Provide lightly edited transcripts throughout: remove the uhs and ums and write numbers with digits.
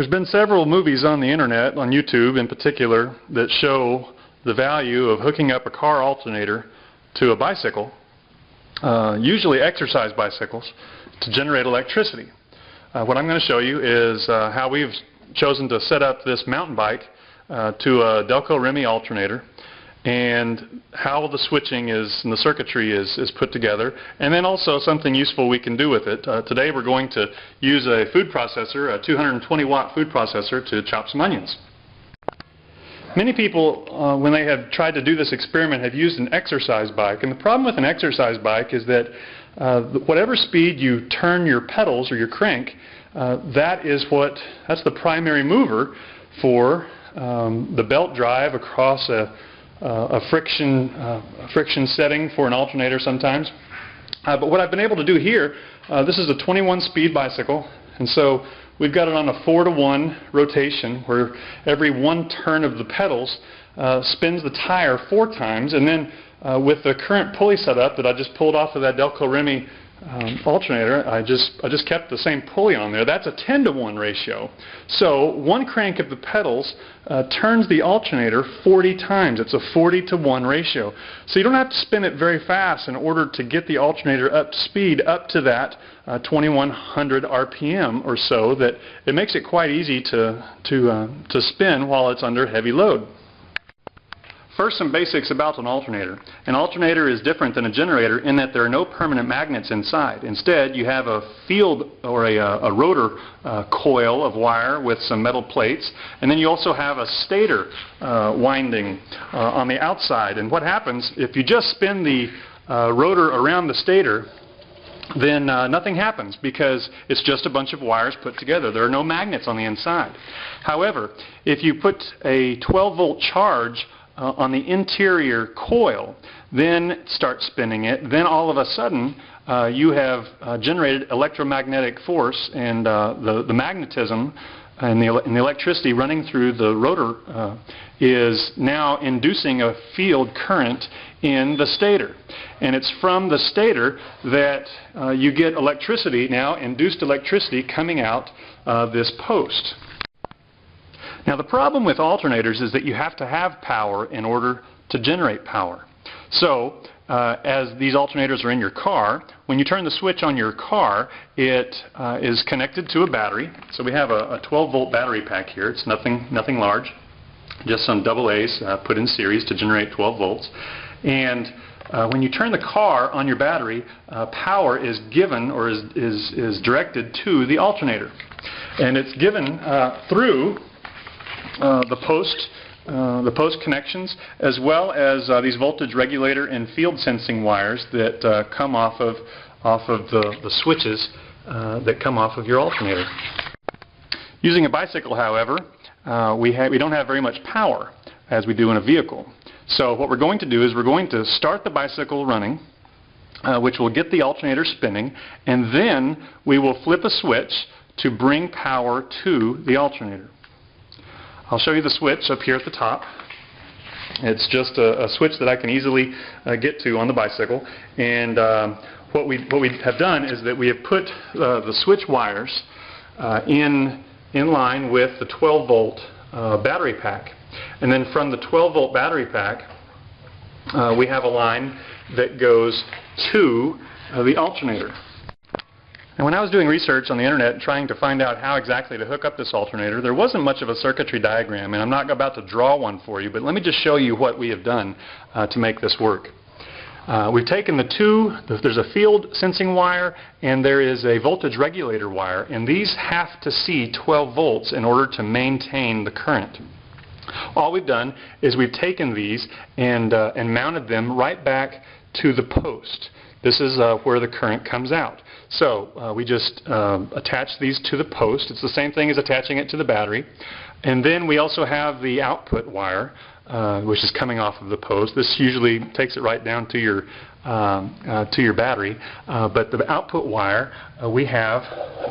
There's been several movies on the internet, on YouTube in particular, that show the value of hooking up a car alternator to a bicycle, usually exercise bicycles, to generate electricity. What I'm going to show you is how we've chosen to set up this mountain bike to a Delco Remy alternator, and how the switching is and the circuitry is put together, and then also something useful we can do with it. Today we're going to use a food processor, a 220 watt food processor, to chop some onions. Many people, when they have tried to do this experiment, have used an exercise bike, and the problem with an exercise bike is that whatever speed you turn your pedals or your crank, that's the primary mover for the belt drive across a friction setting for an alternator sometimes. But what I've been able to do here, this is a 21 speed bicycle, and so we've got it on a 4-to-1 rotation where every one turn of the pedals spins the tire 4 times, and then with the current pulley setup that I just pulled off of that Delco Remy alternator, I just kept the same pulley on there. That's a 10-to-1 ratio. So one crank of the pedals turns the alternator 40 times. It's a 40-to-1 ratio. So you don't have to spin it very fast in order to get the alternator up to speed, up to that 2100 RPM or so, that it makes it quite easy to spin while it's under heavy load. First, some basics about an alternator. An alternator is different than a generator in that there are no permanent magnets inside. Instead, you have a field or a rotor coil of wire with some metal plates, and then you also have a stator winding on the outside. And what happens if you just spin the rotor around the stator, then nothing happens because it's just a bunch of wires put together. There are no magnets on the inside. However, if you put a 12-volt charge on the interior coil, then start spinning it, then all of a sudden you have generated electromagnetic force, and the magnetism and the electricity running through the rotor is now inducing a field current in the stator. And it's from the stator that you get electricity, now induced electricity, coming out this post. Now, the problem with alternators is that you have to have power in order to generate power. So, as these alternators are in your car, when you turn the switch on your car, it is connected to a battery. So we have a 12-volt battery pack here. It's nothing large, just some AA's put in series to generate 12 volts. And when you turn the car on your battery, power is given or is directed to the alternator. And it's given through the post connections, as well as these voltage regulator and field sensing wires that come off of the switches that come off of your alternator. Using a bicycle, however, we don't have very much power as we do in a vehicle. So what we're going to do is we're going to start the bicycle running, which will get the alternator spinning, and then we will flip a switch to bring power to the alternator. I'll show you the switch up here at the top. It's just a switch that I can easily get to on the bicycle. And what we have done is that we have put the switch wires in line with the 12-volt battery pack. And then from the 12-volt battery pack, we have a line that goes to the alternator. And when I was doing research on the internet trying to find out how exactly to hook up this alternator, there wasn't much of a circuitry diagram, and I'm not about to draw one for you, but let me just show you what we have done to make this work. We've taken there's a field sensing wire and there is a voltage regulator wire, and these have to see 12 volts in order to maintain the current. All we've done is we've taken these and mounted them right back to the post. This is where the current comes out. So we just attach these to the post. It's the same thing as attaching it to the battery. And then we also have the output wire, which is coming off of the post. This usually takes it right down to your battery. But the output wire we have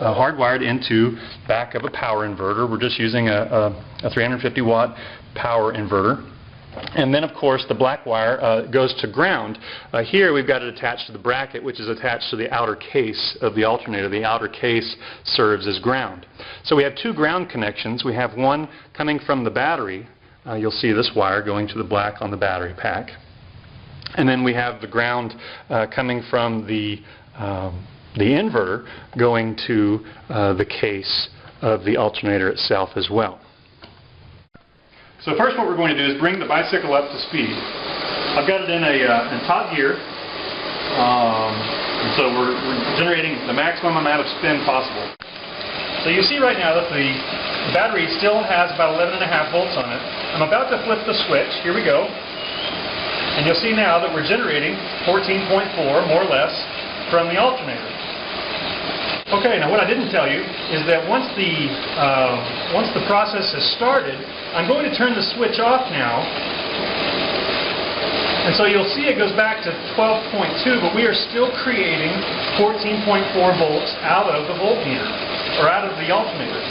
hardwired into back of a power inverter. We're just using a 350 watt power inverter. And then, of course, the black wire goes to ground. Here we've got it attached to the bracket, which is attached to the outer case of the alternator. The outer case serves as ground. So we have two ground connections. We have one coming from the battery. You'll see this wire going to the black on the battery pack. And then we have the ground coming from the inverter going to the case of the alternator itself as well. So first what we're going to do is bring the bicycle up to speed. I've got it in top gear, and so we're generating the maximum amount of spin possible. So you see right now that the battery still has about 11.5 volts on it. I'm about to flip the switch. Here we go. And you'll see now that we're generating 14.4, more or less, from the alternator. Okay, now what I didn't tell you is that once the process has started, I'm going to turn the switch off now, and so you'll see it goes back to 12.2, but we are still creating 14.4 volts out of the voltmeter, or out of the alternator.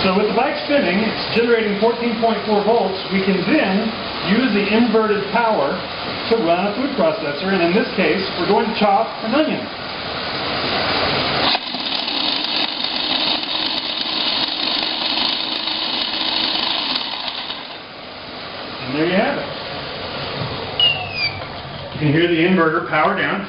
So with the bike spinning, it's generating 14.4 volts. We can then use the inverted power to run a food processor, and in this case, we're going to chop an onion. And there you have it. You can hear the inverter power down.